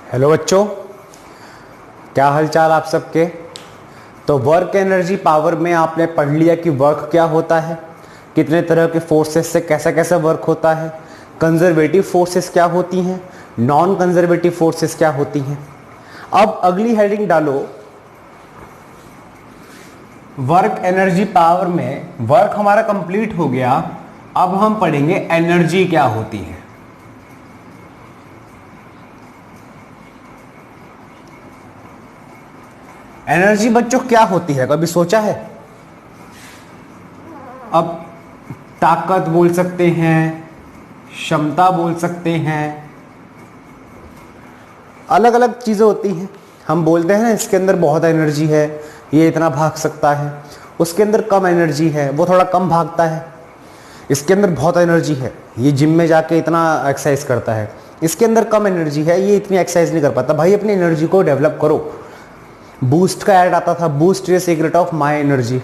Hello बच्चों, क्या हालचाल आप सबके। तो वर्क एनर्जी पावर में आपने पढ़ लिया कि वर्क क्या होता है, कितने तरह के फोर्सेस से कैसा कैसा वर्क होता है, कंजर्वेटिव फोर्सेस क्या होती हैं, नॉन कंजर्वेटिव फोर्सेस क्या होती हैं। अब अगली हेडिंग डालो, वर्क एनर्जी पावर में वर्क हमारा कंप्लीट हो गया। अब हम पढ़ेंगे एनर्जी क्या होती है। एनर्जी बच्चों क्या होती है, कभी सोचा है? अब ताकत बोल सकते हैं, क्षमता बोल सकते हैं, अलग अलग चीजें होती हैं। हम बोलते हैं ना इसके अंदर बहुत एनर्जी है, ये इतना भाग सकता है। उसके अंदर कम एनर्जी है, वो थोड़ा कम भागता है। इसके अंदर बहुत एनर्जी है, ये जिम में जाके इतना एक्सरसाइज करता है। इसके अंदर कम एनर्जी है, ये इतनी एक्सरसाइज नहीं कर पाता। भाई अपनी एनर्जी को डेवलप करो। बूस्ट का ऐड आता था, boost is secret of my energy.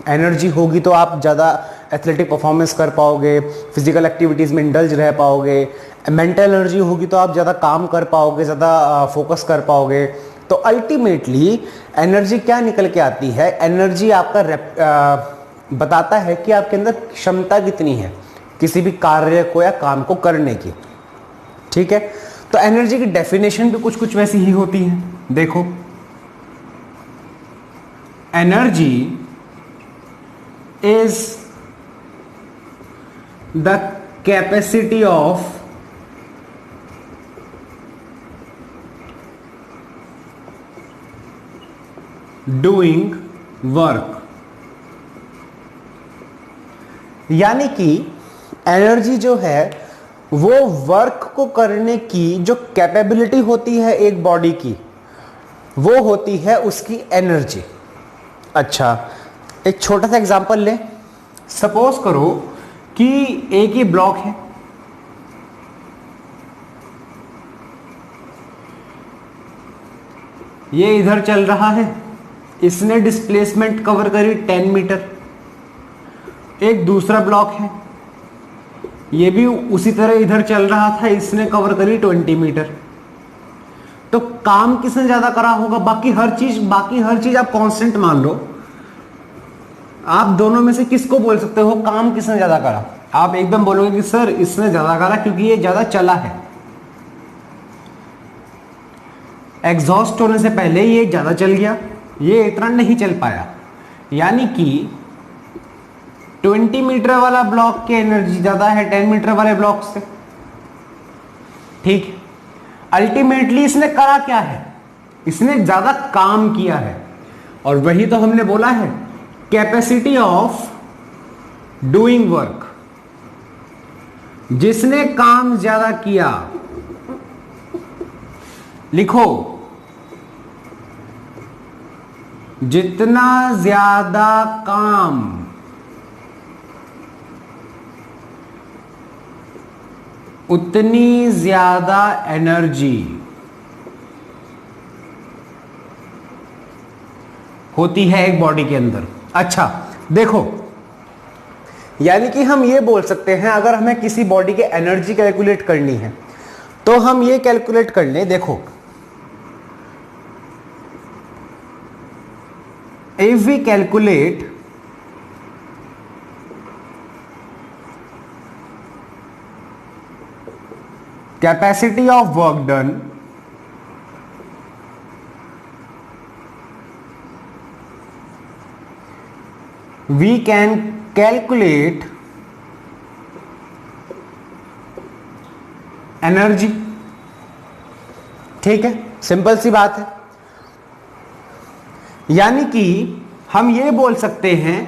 Energy होगी तो आप ज़्यादा एथलेटिक परफॉर्मेंस कर पाओगे, फिजिकल एक्टिविटीज़ में इंडल्ज रह पाओगे। मेंटल एनर्जी होगी तो आप ज़्यादा काम कर पाओगे, ज़्यादा फोकस कर पाओगे। तो अल्टीमेटली एनर्जी क्या निकल के आती है? एनर्जी आपका बताता है कि आपके अंदर क्षमता कितनी है किसी भी कार्य को या काम को करने की। ठीक है, तो एनर्जी की डेफिनेशन भी कुछ कुछ वैसी ही होती है। देखो, energy is the capacity of doing work। यानी कि एनर्जी जो है वो वर्क को करने की जो कैपेबिलिटी होती है एक बॉडी की, वो होती है उसकी एनर्जी। अच्छा, एक छोटा सा एग्जांपल ले। सपोज करो कि एक ही ब्लॉक है, ये इधर चल रहा है, इसने डिस्प्लेसमेंट कवर करी 10 मीटर। एक दूसरा ब्लॉक है, ये भी उसी तरह इधर चल रहा था, इसने कवर करी 20 मीटर। तो काम किसने ज्यादा करा होगा? बाकी हर चीज आप कांस्टेंट मान लो, आप दोनों में से किसको बोल सकते हो काम किसने ज्यादा करा? आप एकदम बोलोगे कि सर इसने ज्यादा करा क्योंकि ये ज्यादा चला है। एग्जॉस्ट होने से पहले ये ज्यादा चल गया, ये इतना नहीं चल पाया। यानी कि 20 मीटर वाला ब्लॉक की एनर्जी ज्यादा है 10 मीटर वाले ब्लॉक से। ठीक है, अल्टीमेटली इसने करा क्या है? इसने ज्यादा काम किया है। और वही तो हमने बोला है, कैपेसिटी ऑफ डूइंग वर्क। जिसने काम ज्यादा किया, लिखो, जितना ज्यादा काम उतनी ज्यादा एनर्जी होती है एक बॉडी के अंदर। अच्छा देखो, यानी कि हम ये बोल सकते हैं अगर हमें किसी बॉडी की एनर्जी कैलकुलेट करनी है तो हम ये कैलकुलेट कर लें। देखो, if we calculate capacity of work done we can calculate energy. ठीक है, सिंपल सी बात है। यानी कि हम ये बोल सकते हैं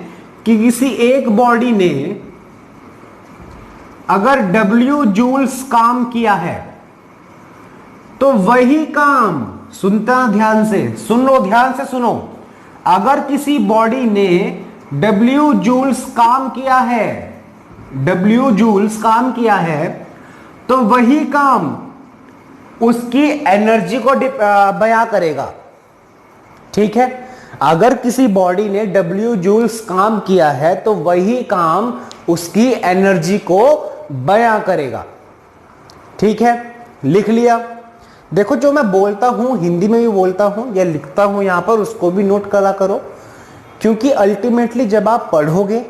कि किसी एक बॉडी ने अगर W जूल्स काम किया है तो वही काम, सुनता ध्यान से, सुनो, अगर किसी बॉडी ने W जूल्स काम किया है तो वही काम उसकी एनर्जी को बयां करेगा। ठीक है, अगर किसी बॉडी ने W जूल्स काम किया है तो वही काम उसकी एनर्जी को बयां करेगा। ठीक है, लिख लिया। देखो जो मैं बोलता हूं हिंदी में भी बोलता हूं या लिखता हूं यहां पर, उसको भी नोट करा करो, क्योंकि अल्टीमेटली जब आप पढ़ोगे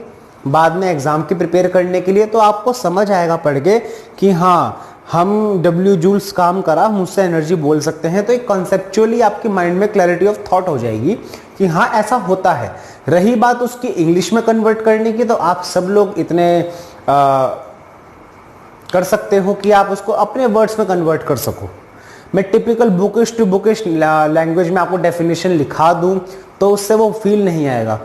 बाद में एग्जाम की प्रिपेयर करने के लिए तो आपको समझ आएगा पढ़ के कि हाँ हम डब्ल्यू जूल्स काम करा, हम उससे एनर्जी बोल सकते हैं। तो एक कॉन्सेप्चुअली आपकी माइंड में क्लैरिटी ऑफ थॉट हो जाएगी कि हाँ ऐसा होता है। रही बात उसकी इंग्लिश में कन्वर्ट करने की, तो आप सब लोग इतने कर सकते हो कि आप उसको अपने वर्ड्स में कन्वर्ट कर सको। मैं typical bookish to bookish language में आपको डेफिनेशन लिखा दूं तो उससे वो फील नहीं आएगा।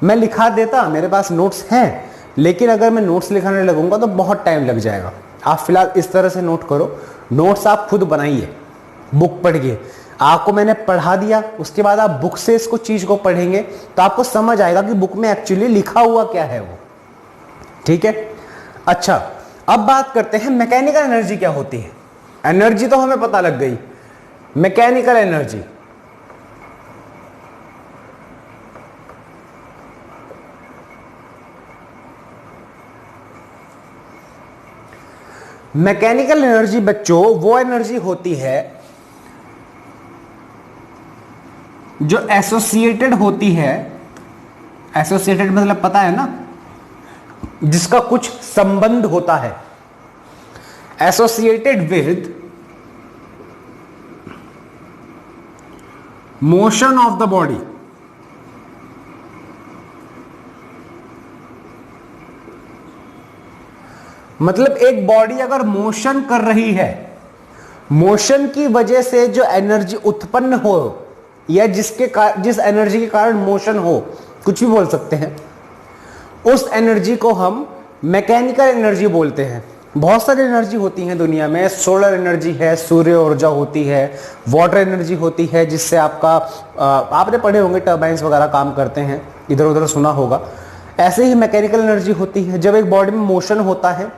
मैं लिखा देता, मेरे पास नोट्स हैं, लेकिन अगर मैं नोट्स लिखाने लगूंगा तो बहुत टाइम लग जाएगा। आप फिलहाल इस तरह से नोट करो, नोट्स आप खुद बनाइए बुक पढ़ के। आपको मैंने पढ़ा दिया, उसके बाद आप बुक से इसको चीज को पढ़ेंगे तो आपको समझ आएगा कि बुक में एक्चुअली लिखा हुआ क्या है वो। ठीक है, अच्छा अब बात करते हैं मैकेनिकल एनर्जी क्या होती है। एनर्जी तो हमें पता लग गई, मैकेनिकल एनर्जी। मैकेनिकल एनर्जी बच्चों वो एनर्जी होती है जो एसोसिएटेड होती है। एसोसिएटेड मतलब पता है ना, जिसका कुछ संबंध होता है। Associated with motion of the body. मतलब एक बॉडी अगर मोशन कर रही है, मोशन की वजह से जो एनर्जी उत्पन्न हो या जिस एनर्जी के कारण मोशन हो, कुछ भी बोल सकते हैं, उस एनर्जी को हम मैकेनिकल एनर्जी बोलते हैं। बहुत सारी एनर्जी होती है दुनिया में। सोलर एनर्जी है, सूर्य ऊर्जा होती है, वाटर एनर्जी होती है जिससे आपका आपने पढ़े होंगे टर्बाइंस वगैरह काम करते हैं, इधर उधर सुना होगा। ऐसे ही मैकेनिकल एनर्जी होती है। जब एक बॉडी में मोशन होता है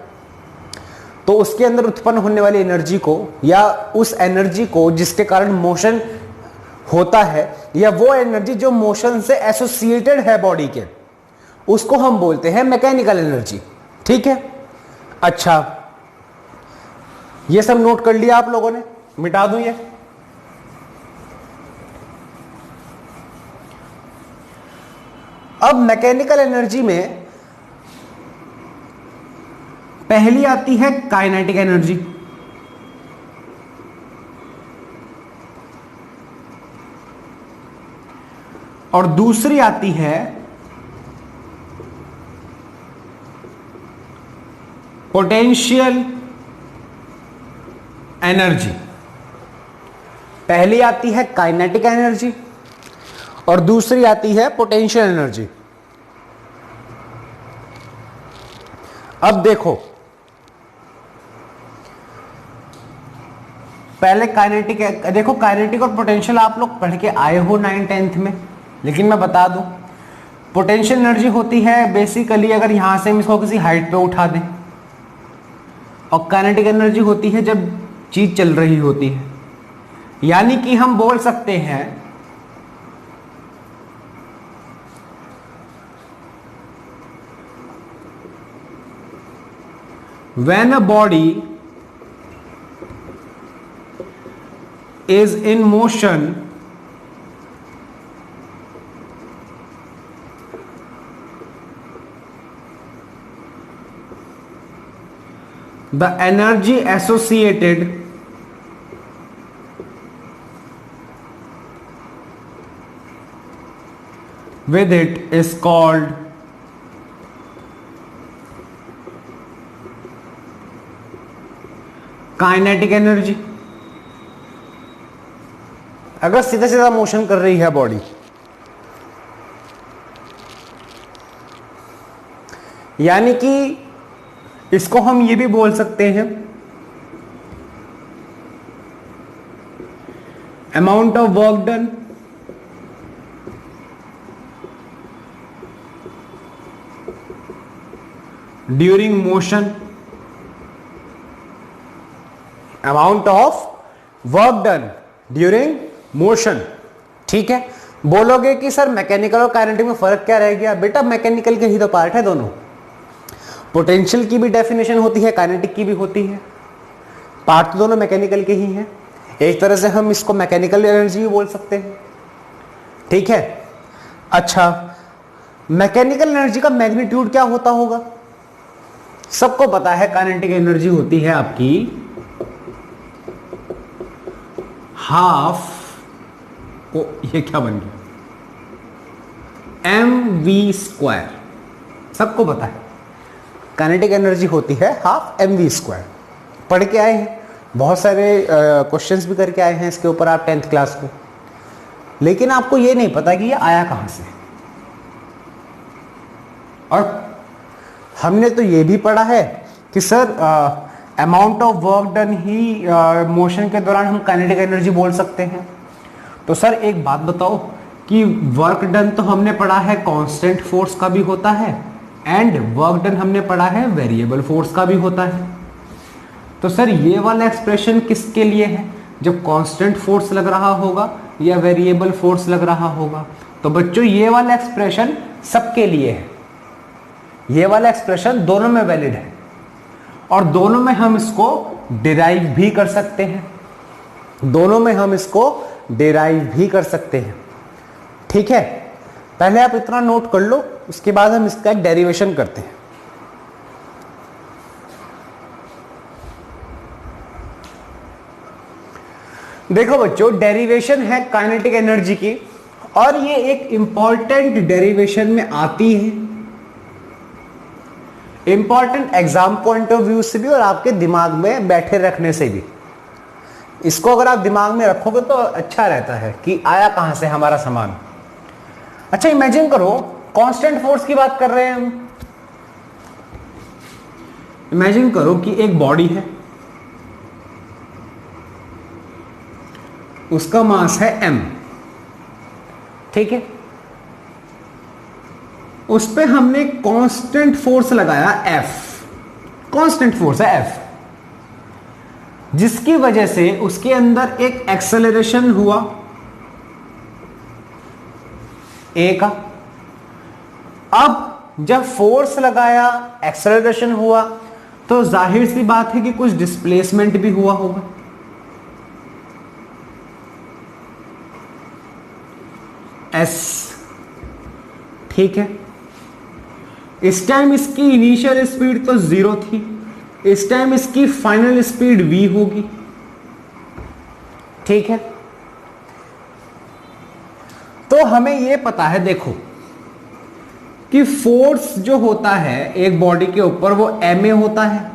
तो उसके अंदर उत्पन्न होने वाली एनर्जी को या उस एनर्जी को जिसके कारण मोशन होता है या वो एनर्जी जो मोशन से एसोसिएटेड है बॉडी के, उसको हम बोलते हैं मैकेनिकल एनर्जी। ठीक है, अच्छा ये सब नोट कर लिया आप लोगों ने, मिटा दूं ये। अब मैकेनिकल एनर्जी में पहली आती है काइनेटिक एनर्जी। और दूसरी आती है पोटेंशियल एनर्जी। पहली आती है काइनेटिक एनर्जी और दूसरी आती है पोटेंशियल एनर्जी। अब देखो, पहले काइनेटिक, देखो काइनेटिक और पोटेंशियल आप लोग पढ़ के आए हो 9th-10th में, लेकिन मैं बता दूं, पोटेंशियल एनर्जी होती है बेसिकली अगर यहां से हम इसको किसी हाइट पे उठा दें, और काइनेटिक एनर्जी होती है जब चीज चल रही होती है। यानी कि हम बोल सकते हैं when a body is in motion, the energy associated with it is called kinetic energy. अगर सीधा सीधा मोशन कर रही है बॉडी, यानी कि इसको हम ये भी बोल सकते हैं amount of work done during motion, amount of work done during motion. ठीक है, बोलोगे कि सर मैकेनिकल और काइनेटिक में फर्क क्या रह गया? बेटा मैकेनिकल के ही तो पार्ट है दोनों। पोटेंशियल की भी डेफिनेशन होती है, काइनेटिक की भी होती है, पार्ट तो दोनों मैकेनिकल के ही हैं। एक तरह से हम इसको मैकेनिकल एनर्जी भी बोल सकते हैं, ठीक है। अच्छा, मैकेनिकल एनर्जी का मैग्नीट्यूड क्या होता होगा? सबको पता है काइनेटिक एनर्जी होती है आपकी हाफ, ओ ये क्या बन गया, mv²। सबको पता है काइनेटिक एनर्जी होती है हाफ mv²। पढ़ के आए हैं, बहुत सारे क्वेश्चंस भी करके आए हैं इसके ऊपर आप 10th क्लास में, लेकिन आपको ये नहीं पता कि ये आया कहां से। और हमने तो ये भी पढ़ा है कि sir amount of work done he motion के दौरान हम काइनेटिक एनर्जी बोल सकते हैं। तो सर एक बात बताओ कि वर्क डन तो हमने पढ़ा है कांस्टेंट फोर्स का भी होता है, एंड वर्क डन हमने पढ़ा है वेरिएबल फोर्स का भी होता है। तो सर ये वाला एक्सप्रेशन किसके लिए है? जब कांस्टेंट फोर्स लग रहा होगा या वेरिएबल फोर्स लग रहा होगा। तो बच्चों ये वाला एक्सप्रेशन सबके लिए है, ये वाला एक्सप्रेशन दोनों में वैलिड है, और दोनों में हम इसको डिराइव भी कर सकते हैं, दोनों में हम इसको डिराइव भी कर सकते हैं, ठीक है। पहले आप इतना नोट कर लो, उसके बाद हम इसका एक डेरिवेशन करते हैं। देखो बच्चों, डेरिवेशन है काइनेटिक एनर्जी की, और ये एक इंपॉर्टेंट डेरिवेशन में आती है, important exam point of view से भी और आपके दिमाग में बैठे रखने से भी। इसको अगर आप दिमाग में रखोगे तो अच्छा रहता है कि आया कहां से हमारा सामान। अच्छा, इमेजिन करो कांस्टेंट फोर्स की बात कर रहे हैं हम। इमेजिन करो कि एक बॉडी है, उसका मास है m, ठीक है। उस पे हमने कांस्टेंट फोर्स लगाया F, कांस्टेंट फोर्स है F, जिसकी वजह से उसके अंदर एक एक्सेलरेशन हुआ A का। अब जब फोर्स लगाया, एक्सेलरेशन हुआ, तो जाहिर सी बात है कि कुछ डिस्प्लेसमेंट भी हुआ होगा। S, ठीक है। इस टाइम इसकी इनिशियल स्पीड तो 0 थी, इस टाइम इसकी फाइनल स्पीड v होगी, ठीक है। तो हमें यह पता है, देखो कि फोर्स जो होता है एक बॉडी के ऊपर वो ma होता है।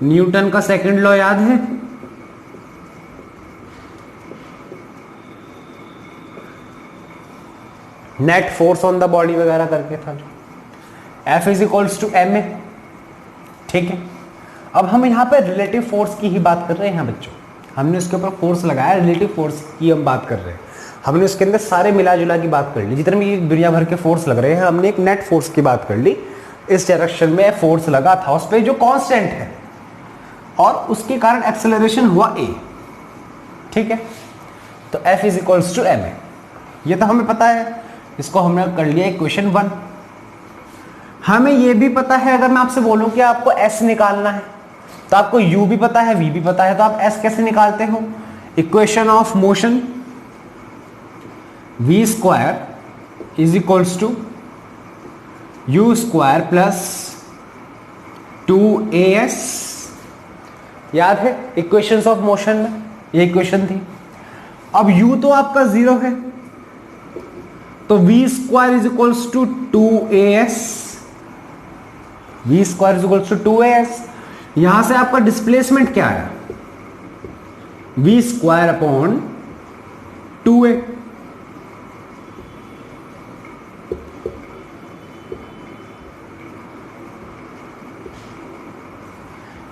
न्यूटन का सेकंड लॉ याद है? Net force on the body वगैरह करके था जो, F is equals to ma, ठीक है। अब हम यहां पे रिलेटिव फोर्स की ही बात कर रहे हैं बच्चों, हमने उसके ऊपर फोर्स लगाया, रिलेटिव फोर्स की हम बात कर रहे हैं। हमने उसके अंदर सारे मिला जुला की बात कर ली, जितने भी दुनिया भर के फोर्स लग रहे हैं, हमने एक नेट फोर्स की बात कर ली। इस डायरेक्शन में फोर्स लगा था उस पर जो कांस्टेंट है, और उसके कारण एक्सेलरेशन हुआ a, ठीक है। तो F is equals to ma, ये तो हमें पता है, इसको हमने कर लिया इक्वेशन 1। हमें यह भी पता है, अगर मैं आपसे बोलूं कि आपको S निकालना है, तो आपको U भी पता है, V भी पता है, तो आप S कैसे निकालते हो? Equation of motion v² is equals to u² plus 2as, याद है इक्वेशंस ऑफ मोशन में ये इक्वेशन थी। अब u तो आपका 0 है, तो v² is equals to 2as, v² is equals to 2as। यहां से आपका डिस्प्लेसमेंट क्या आया? v² upon 2a।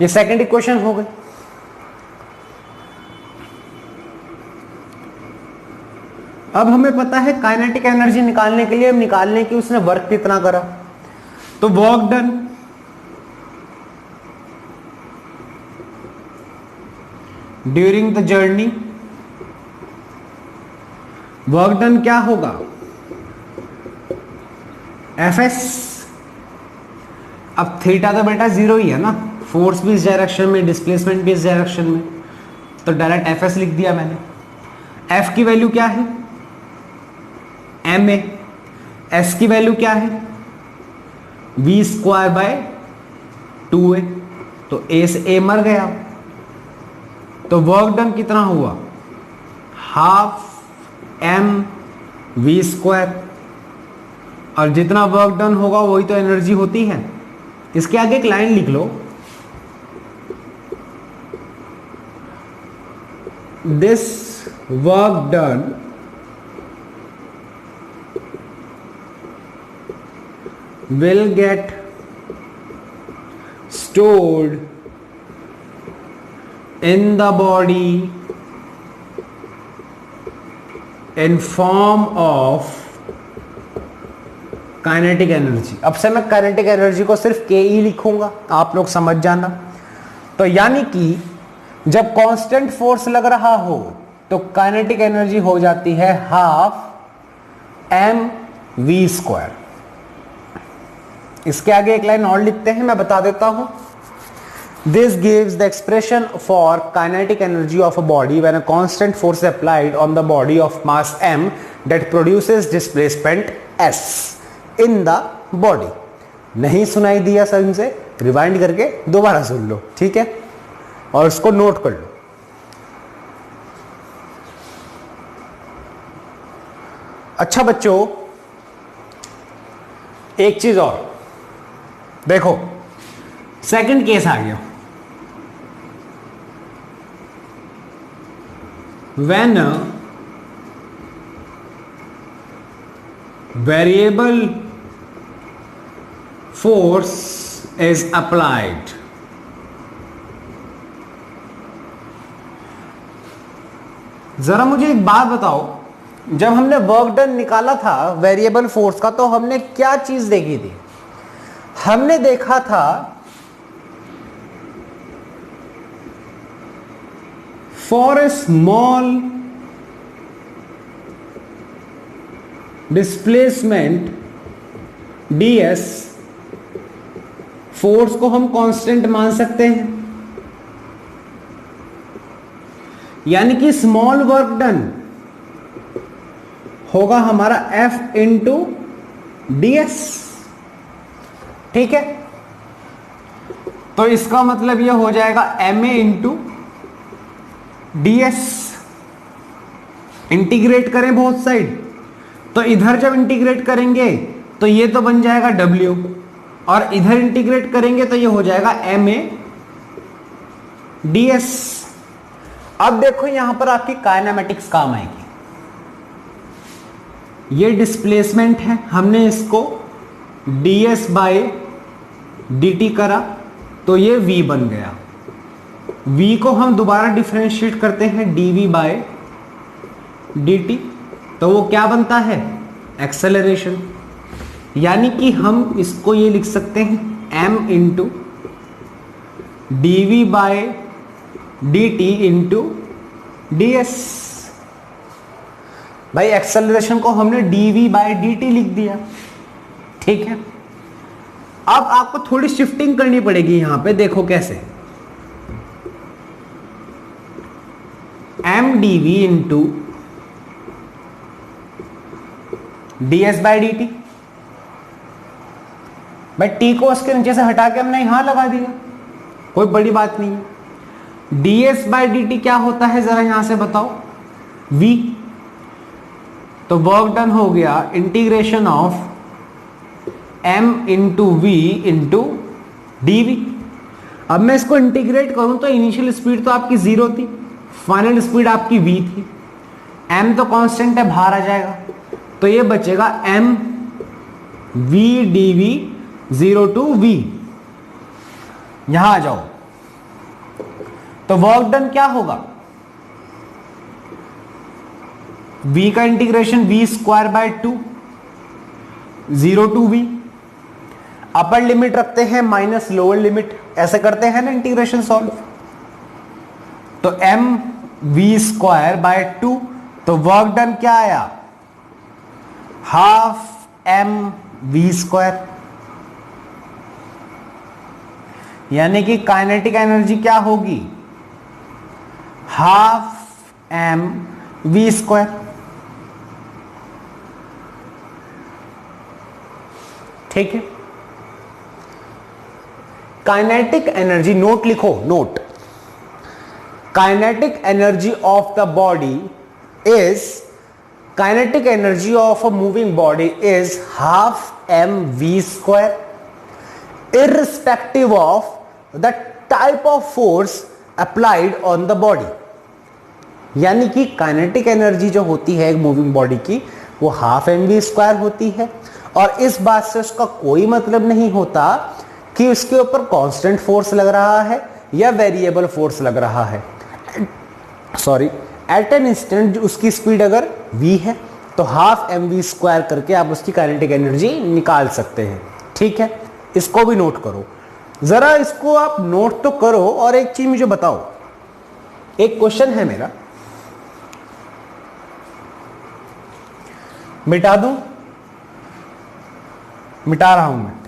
ये सेकंड इक्वेशन हो गई। अब हमें पता है काइनेटिक एनर्जी निकालने के लिए हम निकालने की उसने वर्क कितना करा, तो work done during the journey, work done क्या होगा? Fs। अब थीटा तो बेटा 0 ही है ना, फोर्स भी इस डायरेक्शन में, डिस्प्लेसमेंट भी इस डायरेक्शन में, तो डायरेक्ट एफ एस लिख दिया मैंने। एफ की वैल्यू क्या है, एम ए। एस की वैल्यू क्या है, वी स्क्वायर बाय 2a, तो ए से ए मर गया, तो वर्क डन कितना हुआ, हाफ एम वी स्क्वायर, और जितना वर्क डन होगा वही तो एनर्जी होती है। इसके आगे एक लाइन लिख लो, this work done will get stored in the body in form of kinetic energy. अब से मैं काइनेटिक एनर्जी को सिर्फ के ई लिखूंगा, आप लोग समझ जाना। तो यानी कि जब कांस्टेंट फोर्स लग रहा हो तो काइनेटिक एनर्जी हो जाती है हाफ एम वी स्क्वायर। इसके आगे एक लाइन और लिखते हैं, मैं बता देता हूं। This gives the expression for kinetic energy of a body when a constant force applied on the body of mass m that produces displacement s in the body. नहीं सुनाई दिया समझ से, रिवाइंड करके दोबारा सुन लो, ठीक है, और इसको नोट कर लो। अच्छा बच्चों, एक चीज और देखो, सेकंड केस आ गया। When variable force is applied, जरा मुझे एक बात बताओ, जब हमने वर्क डन निकाला था वेरिएबल फोर्स का, तो हमने क्या चीज देखी थी? हमने देखा था for a small displacement ds force को हम कांस्टेंट मान सकते हैं, यानी कि स्मॉल वर्क डन होगा हमारा F इंटू ds, ठीक है। तो इसका मतलब यह हो जाएगा ma इंटू ds। इंटीग्रेट करें बोथ साइड, तो इधर जब इंटीग्रेट करेंगे तो ये तो बन जाएगा w, और इधर इंटीग्रेट करेंगे तो ये हो जाएगा ma ds। अब देखो यहां पर आपकी काइनेमेटिक्स काम आएगी। ये डिस्प्लेसमेंट है, हमने इसको ds बाय dt करा तो ये v बन गया। v को हम दोबारा डिफरेंशिएट करते हैं dv बाय dt, तो वो क्या बनता है, एक्सेलरेशन। यानी कि हम इसको ये लिख सकते हैं m into dv by dt into ds। भाई एक्सेलरेशन को हमने dv बाय dt लिख दिया, ठीक है। अब आपको थोड़ी शिफ्टिंग करनी पड़ेगी यहां पे, देखो कैसे, m dv into ds by dt। भाई t को उसके नीचे से हटा के हमने यहां लगा दिया, कोई बड़ी बात नहीं है। ds बाय dt क्या होता है जरा यहां से बताओ, v। तो वर्क डन हो गया integration of m into v into d. अब मैं इसको इंटीग्रेट करूं तो इनिशियल स्पीड तो आपकी 0 थी, फाइनल स्पीड आपकी v थी, m तो कांस्टेंट है, बाहर आ जाएगा, तो ये बचेगा m v dv 0 to v। यहां आ जाओ, तो वर्क डन क्या होगा, v का integration v square by 2 0 to v। Upper limit रखते हैं माइनस लोअर लिमिट, ऐसे करते हैं ना इंटीग्रेशन सॉल्व। तो m v स्क्वायर बाय 2, तो वर्क डन क्या आया, हाफ m v स्क्वायर। यानी कि काइनेटिक एनर्जी क्या होगी, ½ mv²। ठीक है, काइनेटिक एनर्जी, नोट लिखो, note, kinetic energy of the body is, kinetic energy of a moving body is ½ mv², irrespective of the type of force applied on the body। यानी कि kinetic energy जो होती है एक moving body की वो ½ mv² होती है, और इस बात से उसका कोई मतलब नहीं होता कि उसके ऊपर कांस्टेंट फोर्स लग रहा है या वेरिएबल फोर्स लग रहा है। सॉरी, एट एन इंस्टेंट उसकी स्पीड अगर v है तो ½ mv² करके आप उसकी काइनेटिक एनर्जी निकाल सकते हैं। ठीक है, इसको भी नोट करो, जरा इसको आप नोट तो करो। और एक चीज मुझे बताओ, एक क्वेश्चन है मेरा, मिटा दूं, मिटा रहा हूं मैं।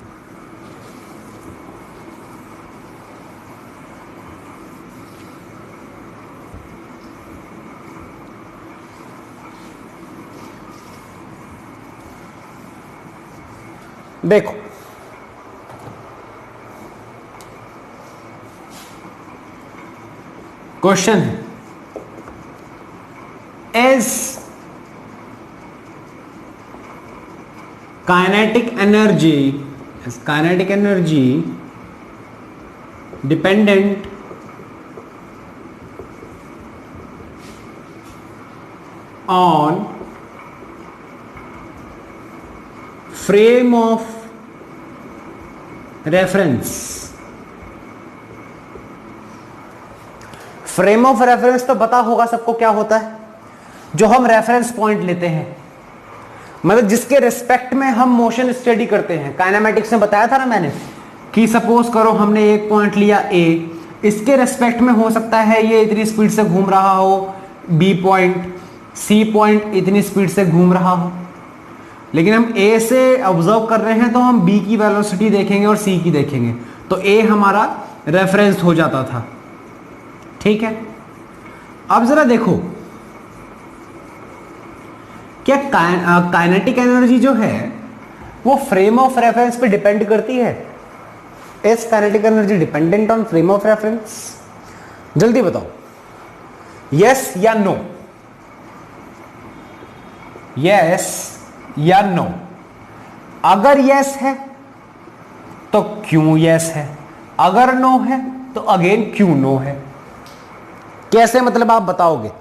देखो, क्वेश्चन है, is kinetic energy dependent on frame of reference. Frame of reference तो पता होगा सबको क्या होता है, जो हम रेफरेंस पॉइंट लेते हैं, मतलब जिसके रिस्पेक्ट में हम मोशन स्टडी करते हैं। काइनेमेटिक्स में बताया था ना मैंने कि सपोज करो हमने एक पॉइंट लिया ए, इसके रिस्पेक्ट में हो सकता है ये इतनी स्पीड से घूम रहा हो, बी पॉइंट, सी पॉइंट इतनी स्पीड से घूम रहा हो, लेकिन हम ए से ऑब्जर्व कर रहे हैं तो हम बी की वेलोसिटी देखेंगे और सी की देखेंगे, तो ए हमारा रेफरेंस हो जाता था। ठीक है, अब जरा देखो क्या काइनेटिक एनर्जी जो है वो फ्रेम ऑफ रेफरेंस पे डिपेंड करती है। Is kinetic energy dependent on frame of reference? जल्दी बताओ, यस या नो, यस या नो। अगर यस है तो क्यों यस है, अगर नो है तो अगेन क्यों नो है। कैसे, मतलब आप बताओगे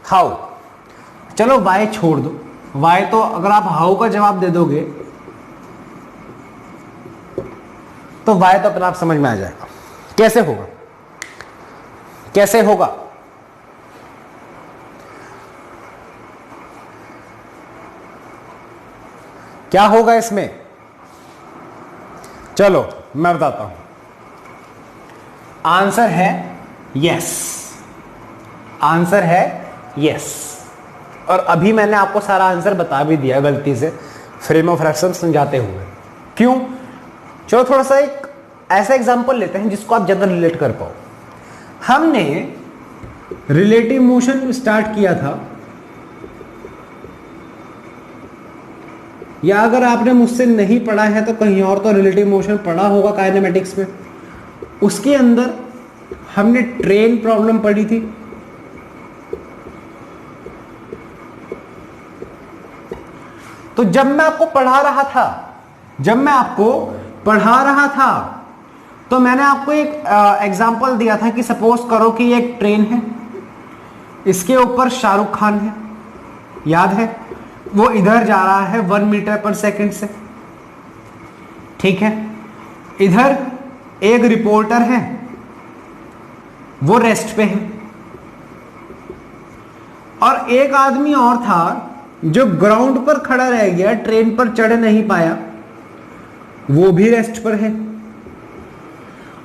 हाउ? चलो वाई छोड़ दो, वाई तो अगर आप हाउ का जवाब दे दोगे तो वाई तो अपने आप समझ में आ जाएगा। कैसे होगा, कैसे होगा? क्या होगा इसमें? चलो मैं बताता हूं। आंसर है यस, आंसर है यस। और अभी मैंने आपको सारा आंसर बता भी दिया गलती से फ्रेम ऑफ रेफरेंस समझाते हुए। क्यों? चलो थोड़ा सा एक ऐसा एग्जांपल लेते हैं जिसको आप ज्यादा रिलेट कर पाओ। हमने रिलेटिव मोशन स्टार्ट किया था, या अगर आपने मुझसे नहीं पढ़ा है तो कहीं और तो रिलेटिव मोशन पढ़ा होगा काइनेमेटिक्स में। उसके अंदर हमने ट्रेन प्रॉब्लम पढ़ी थी, तो जब मैं आपको पढ़ा रहा था, तो मैंने आपको एक एग्जांपल दिया था कि सपोज करो कि एक ट्रेन है, इसके ऊपर शाहरुख खान है, याद है? वो इधर जा रहा है 1 मीटर पर सेकंड से, ठीक है? इधर एक रिपोर्टर है, वो रेस्ट पे है, और एक आदमी और था जो ग्राउंड पर खड़ा रह गया, ट्रेन पर चढ़ नहीं पाया, वो भी रेस्ट पर है,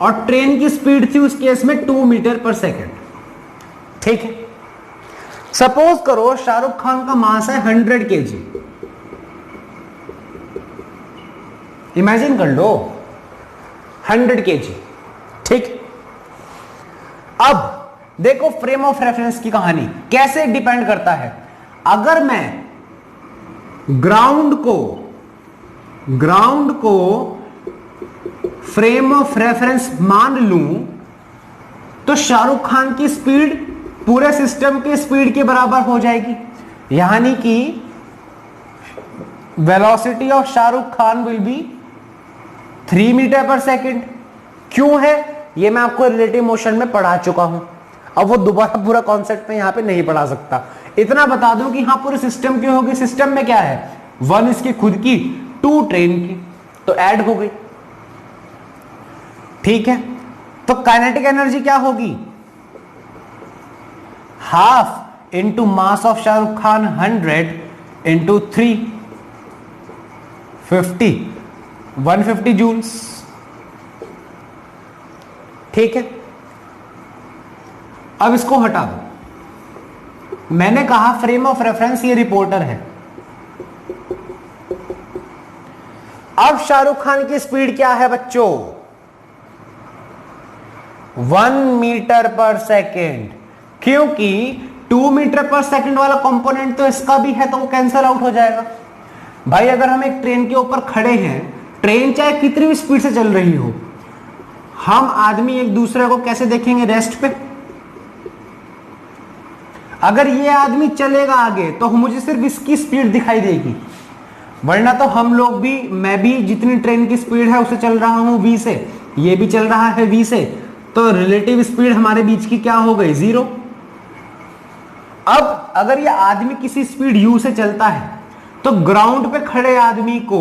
और ट्रेन की स्पीड थी उस केस में 2 मीटर पर सेकंड, ठीक है? सपोज करो शाहरुख खान का मास है 100 kg। इमेजिन कर लो 100 kg, ठीक। अब देखो फ्रेम ऑफ रेफरेंस की कहानी कैसे डिपेंड करता है। अगर मैं ग्राउंड को फ्रेम ऑफ रेफरेंस मान लूं तो शाहरुख खान की स्पीड पूरे सिस्टम की स्पीड के बराबर हो जाएगी, यानी कि velocity of Shahrukh Khan will be 3 meter per second. क्यों है ये मैं आपको रिलेटिव मोशन में पढ़ा चुका हूं, अब वो दोबारा पूरा कॉन्सेप्ट में यहां पे नहीं पढ़ा सकता। इतना बता दूं कि यहां पूरे सिस्टम की होगी, सिस्टम में क्या है 1 इसकी खुद की 2 ट्रेन की, तो ऐड हो गई। ठीक है, तो काइनेटिक एनर्जी क्या होगी, half into mass of Shahrukh Khan 100 into 3 50 150 joules. ठीक है, अब इसको हटा दो। मैंने कहा फ्रेम ऑफ रेफरेंस ये रिपोर्टर है। अब शाहरुख खान की स्पीड क्या है बच्चों, 1 मीटर पर सेकेंड, क्योंकि 2 मीटर पर सेकेंड वाला कंपोनेंट तो इसका भी है, तो वो कैंसिल आउट हो जाएगा। भाई अगर हम एक ट्रेन के ऊपर खड़े हैं, ट्रेन चाहे कितनी भी स्पीड से चल रही हो, हम आदमी एक दूसरे को कैसे देखेंगे, रेस्ट पे। अगर ये आदमी चलेगा आगे तो मुझे सिर्फ इसकी स्पीड दिखाई देगी, वरना तो हम लोग भी, मैं भी जितनी ट्रेन की स्पीड है उससे चल रहा हूं v से, ये भी चल रहा है v से, तो रिलेटिव स्पीड हमारे बीच की क्या हो गई, 0। अब अगर ये आदमी किसी स्पीड u से चलता है तो ग्राउंड पे खड़े आदमी को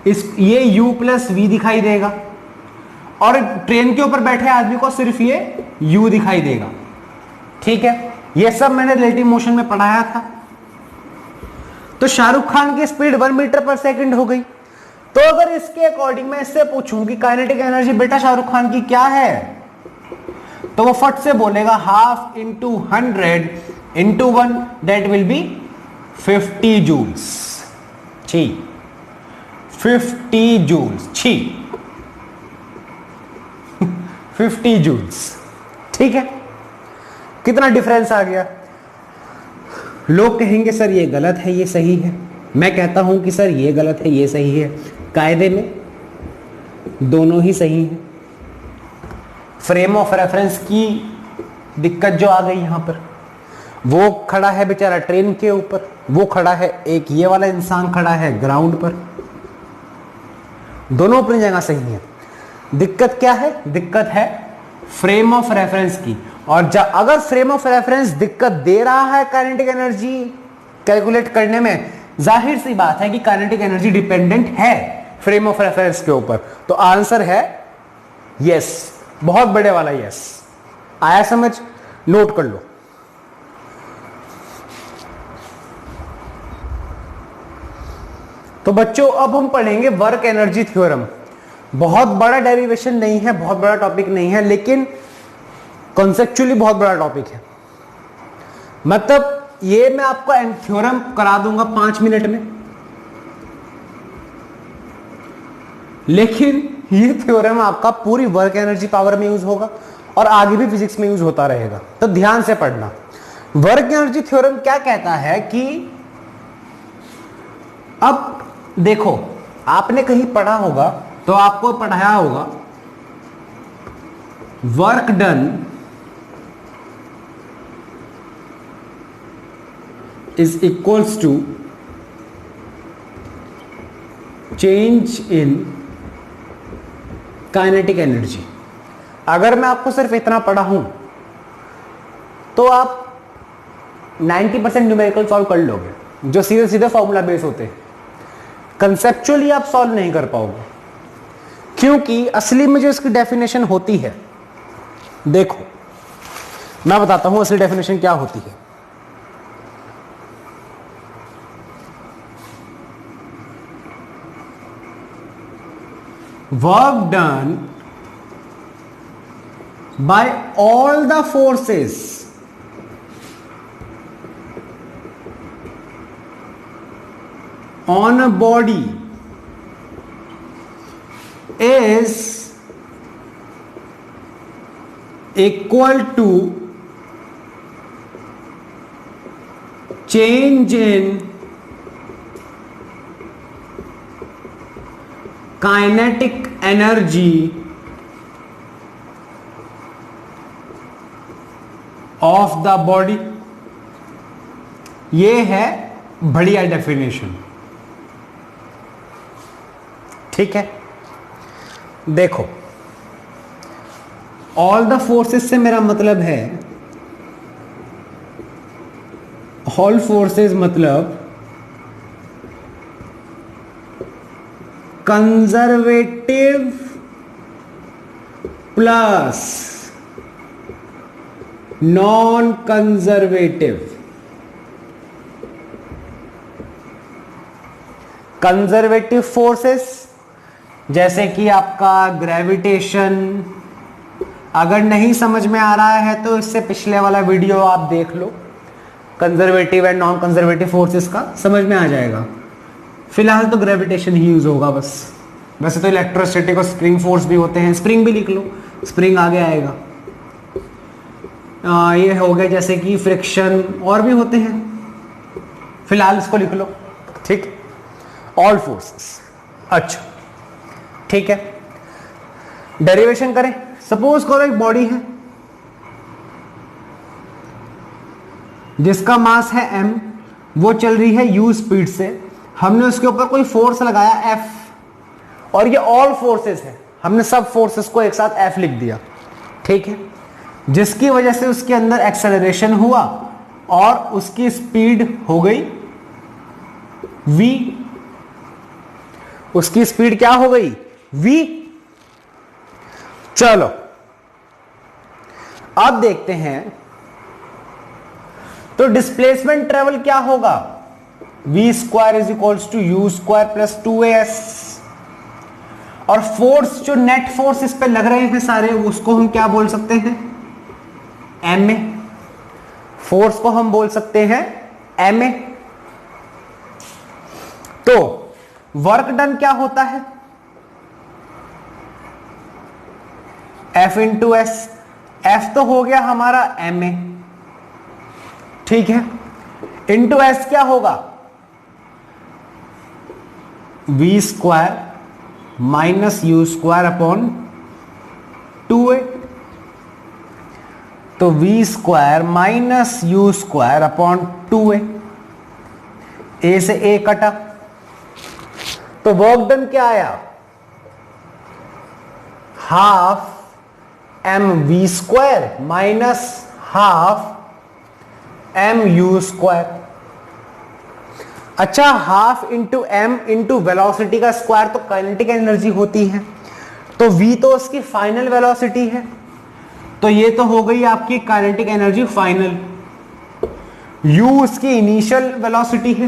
ये u प्लस v दिखाई देगा, और ट्रेन के ऊपर बैठे आदमी को सिर्फ ये u दिखाई देगा। ठीक है, ये सब मैंने रिलेटिव मोशन में पढ़ाया था। तो शाहरुख खान की स्पीड 1 मीटर पर सेकंड हो गई। तो अगर इसके अकॉर्डिंग मैं इससे पूछूं कि काइनेटिक एनर्जी बेटा शाहरुख खान की क्या है, तो वो फट से बोलेगा half into 100 into 1, that will be 50 joules. ठीक, 50 जूल्स, ठीक 50 जूल्स। ठीक है, कितना डिफरेंस आ गया। लोग कहेंगे सर ये गलत है ये सही है, मैं कहता हूं कि सर ये गलत है ये सही है, कायदे में दोनों ही सही है। फ्रेम ऑफ रेफरेंस की दिक्कत जो आ गई यहां पर, वो खड़ा है बेचारा ट्रेन के ऊपर, वो खड़ा है, एक ये वाला इंसान खड़ा है ग्राउंड पर, दोनों अपनी जगह सही है। दिक्कत क्या है, दिक्कत है फ्रेम ऑफ रेफरेंस की। और अगर फ्रेम ऑफ रेफरेंस दिक्कत दे रहा है काइनेटिक एनर्जी कैलकुलेट करने में, जाहिर सी बात है कि काइनेटिक एनर्जी डिपेंडेंट है फ्रेम ऑफ रेफरेंस के ऊपर, तो आंसर है यस, बहुत बड़े वाला यस। आया समझ, नोट कर लो। तो बच्चों अब हम पढ़ेंगे वर्क एनर्जी थ्योरम। बहुत बड़ा डेरिवेशन नहीं है, बहुत बड़ा टॉपिक नहीं है, लेकिन कॉन्सेप्चुअली बहुत बड़ा टॉपिक है। मतलब ये मैं आपको थ्योरम करा दूंगा 5 मिनट में, लेकिन ये थ्योरम आपका पूरी वर्क एनर्जी पावर में यूज होगा और आगे भी फिजिक्स में यूज होता रहेगा, तो ध्यान से पढ़ना। वर्क एनर्जी थ्योरम क्या कहता है कि, अब देखो आपने कहीं पढ़ा होगा, तो आपको पढ़ाया होगा work done is equals to change in kinetic energy. अगर मैं आपको सिर्फ इतना पढ़ा हूं तो आप 90% न्यूमेरिकल सॉल्व कर लोगे, जो सीधे सीधे फॉर्मूला बेस होते हैं। कंसेप्चुअली आप सॉल्व नहीं कर पाओगे, क्योंकि असली में जो इसकी डेफिनेशन होती है, देखो मैं बताता हूं असली डेफिनेशन क्या होती है। Work done by all the forces on a body is equal to change in kinetic energy of the body. ये है बढ़िया डेफिनेशन। ठीक है, देखो ऑल द फोर्सेस से मेरा मतलब है, ऑल फोर्सेस मतलब conservative plus non conservative. Conservative forces जैसे कि आपका ग्रेविटेशन, अगर नहीं समझ में आ रहा है तो इससे पिछले वाला वीडियो आप देख लो, conservative and non conservative forces का समझ में आ जाएगा। फिलहाल तो ग्रेविटेशन ही यूज होगा बस। वैसे तो इलेक्ट्रोस्टैटिक और स्प्रिंग फोर्स भी होते हैं, स्प्रिंग भी लिख लो, स्प्रिंग आगे आएगा। ये हो गया जैसे कि फ्रिक्शन, और भी होते हैं, फिलहाल इसको लिख लो। ठीक, ऑल फोर्सेस। अच्छा ठीक है, डेरिवेशन करें। सपोज करो एक बॉडी है जिसका मास है m, वो चल रही है u स्पीड से, हमने उसके ऊपर कोई फोर्स लगाया F, और ये ऑल फोर्सेस है, हमने सब फोर्सेस को एक साथ F लिख दिया। ठीक है, जिसकी वजह से उसके अंदर एक्सेलरेशन हुआ और उसकी स्पीड हो गई v। उसकी स्पीड क्या हो गई? v। चलो अब देखते हैं तो डिस्प्लेसमेंट ट्रेवल क्या होगा? v square is equals to u square plus 2as। और फोर्स, जो नेट फोर्स इस पे लग रहे हैं सारे, उसको हम क्या बोल सकते हैं? ma। फोर्स को हम बोल सकते हैं ma। तो वर्क डन क्या होता है? F into S. F तो हो गया हमारा ma, ठीक है, इंटू एस क्या होगा? v square minus you square upon 2a। तो v square minus you square upon 2a, a से a कटा, तो वर्क डन क्या आया? Half M V square minus half M U square. अच्छा, half into M into velocity का square तो kinetic energy होती है, तो v तो उसकी फाइनल वेलोसिटी है, तो ये तो हो गई आपकी काइनेटिक एनर्जी फाइनल। u उसकी इनिशियल वेलोसिटी है,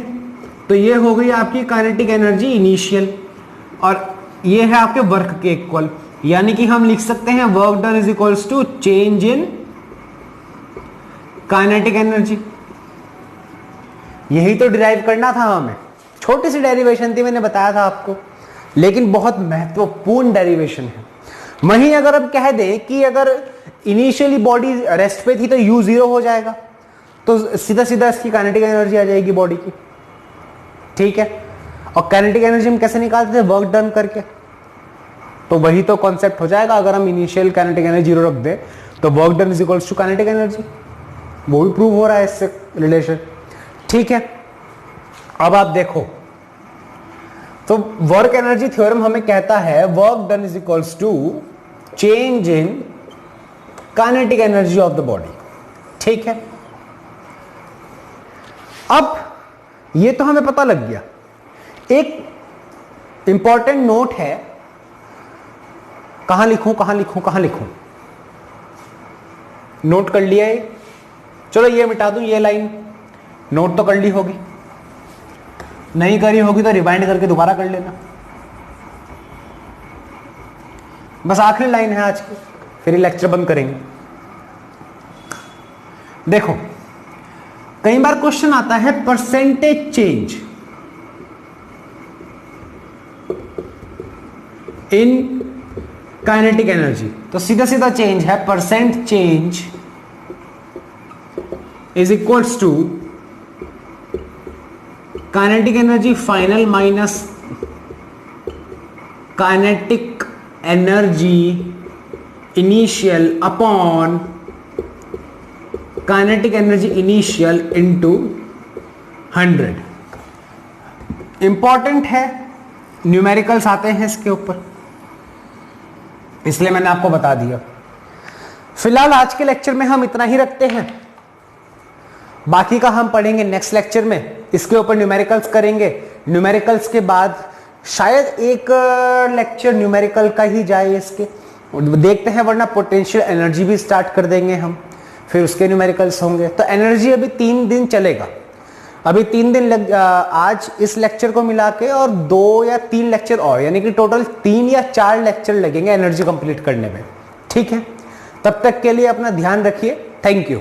तो ये हो गई आपकी काइनेटिक एनर्जी इनिशियल, और ये है आपके वर्क के इक्वल। यानी कि हम लिख सकते हैं work done is equals to change in kinetic energy. यही तो डिराइव करना था हमें। छोटी सी डेरिवेशन थी, मैंने बताया था आपको, लेकिन बहुत महत्वपूर्ण डेरिवेशन है। वहीं अगर हम कह दें कि अगर इनिशियली बॉडी रेस्ट पे थी तो u 0 हो जाएगा, तो सीधा सीधा इसकी काइनेटिक एनर्जी आ जाएगी बॉडी की। ठीक है, और काइनेटिक एनर्जी हम कैसे निकालते थे? वर्क डन करके। तो वही तो कॉन्सेप्ट हो जाएगा। अगर हम इनिशियल काइनेटिक एनर्जी 0 रख दें तो work done is equals to kinetic energy, वो भी प्रूव हो रहा है इससे रिलेशन। ठीक है, अब आप देखो तो वर्क एनर्जी थ्योरम हमें कहता है work done is equals to change in kinetic energy of the body. ठीक है, अब ये तो हमें पता लग गया। एक इंपॉर्टेंट नोट है, कहां लिखूं कहां लिखूं कहां लिखूं? नोट कर लिया है, चलो ये मिटा दूं, ये लाइन नोट तो कर ली होगी, नहीं करी होगी तो रिवाइंड करके दोबारा कर लेना। बस आखिरी लाइन है आज की, फिर लेक्चर बंद करेंगे। देखो, कई बार क्वेश्चन आता है percentage change in kinetic energy. तो सीधा सीधा चेंज है, percent change is equals to kinetic energy final minus kinetic energy initial upon kinetic energy initial into 100। Important है, न्यूमेरिकल्स आते हैं इसके ऊपर, इसलिए मैंने आपको बता दिया। फिलहाल आज के लेक्चर में हम इतना ही रखते हैं, बाकी का हम पढ़ेंगे नेक्स्ट लेक्चर में। इसके ऊपर न्यूमेरिकल्स करेंगे, न्यूमेरिकल्स के बाद शायद एक लेक्चर न्यूमेरिकल का ही जाए इसके, देखते हैं, वरना पोटेंशियल एनर्जी भी स्टार्ट कर देंगे हम, फिर उसके न्यूमेरिकल्स होंगे। तो एनर्जी अभी 3 दिन चलेगा, अभी 3 दिन आज इस लेक्चर को मिला के और 2 या 3 लेक्चर और, यानी कि टोटल 3 या 4 लेक्चर लगेंगे एनर्जी कंप्लीट करने में। ठीक है, तब तक के लिए अपना ध्यान रखिए। Thank you.